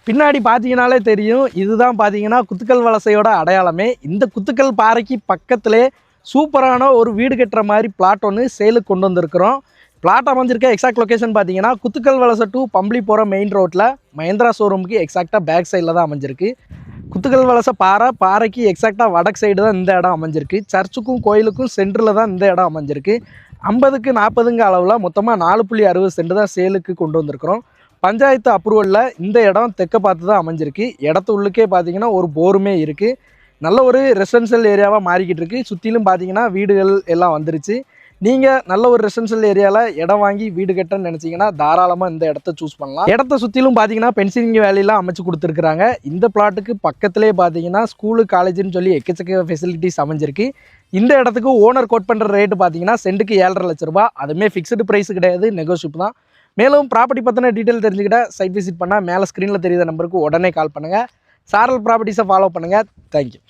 பின்னாடி பார்த்தீங்கனாலே தெரியும். இதுதான் பார்த்தீங்கன்னா குத்துக்கல் வலசையோட அடையாளமே. இந்த குத்துக்கல் பாறைக்கு பக்கத்திலே சூப்பரான ஒரு வீடு கட்டுற மாதிரி பிளாட் ஒன்று சேலுக்கு கொண்டு வந்திருக்கிறோம். பிளாட் அமைஞ்சிருக்க எக்ஸாக்ட் லொக்கேஷன் பார்த்தீங்கன்னா குத்துக்கல் வலசை டு பம்பளி போகிற மெயின் ரோட்டில் மஹேந்திரா ஷோரூமுக்கு எக்ஸாக்டாக பேக் சைடில் தான் அமைஞ்சிருக்கு. குத்துக்கல் வலசை பாறைக்கு எக்ஸாக்டாக வடக்கு சைடு தான் இந்த இடம் அமைஞ்சிருக்கு. சர்ச்சுக்கும் கோயிலுக்கும் சென்டரில் தான் இந்த இடம் அமைஞ்சிருக்கு. 50க்கு 40ங்க அளவில் மொத்தமாக 4.60 சென்ட் தான் சேலுக்கு கொண்டு வந்திருக்கிறோம். பஞ்சாயத்து அப்ரூவலில் இந்த இடம் தெற்க பார்த்து தான் அமைஞ்சிருக்கு. இடத்து உள்ளுக்கே பார்த்தீங்கன்னா ஒரு போருமே இருக்குது. நல்ல ஒரு ரெசிடென்ஷியல் ஏரியாவாக மாறிக்கிட்டு இருக்குது. சுற்றிலும் பார்த்தீங்கன்னா வீடுகள் எல்லாம் வந்துருச்சு. நீங்கள் நல்ல ஒரு ரெசிடென்ஷியல் ஏரியாவில் இடம் வாங்கி வீடு கட்டன்னு நினச்சிங்கன்னா தாராளமாக இந்த இடத்த சூஸ் பண்ணலாம். இடத்த சுற்றிலும் பார்த்தீங்கன்னா பென்சிலிங் வேலையெல்லாம் அமைச்சு கொடுத்துருக்குறாங்க. இந்த பிளாட்டுக்கு பக்கத்துலேயே பார்த்தீங்கன்னா ஸ்கூலு காலேஜுன்னு சொல்லி எக்கச்சக்க ஃபெசிலிட்டிஸ் அமைஞ்சிருக்கு. இந்த இடத்துக்கு ஓனர் கோட் பண்ணுற ரேட்டு பார்த்தீங்கன்னா சென்ட்டுக்கு 7.5 லட்ச ரூபா. அதுவுமே ஃபிக்ஸ்டு ப்ரைஸ் கிடையாது, நெகோஷியபிள் தான். மேலும் ப்ராப்பர்ட்டி பற்றின டீட்டெயில் தெரிஞ்சுக்கிட்ட சைட் விசிட் பண்ணால் மேலே ஸ்க்ரீனில் தெரியுற நம்பருக்கு உடனே கால் பண்ணுங்கள். சாரல் ப்ராப்பர்ட்டிஸை ஃபாலோ பண்ணுங்கள். தேங்க்யூ.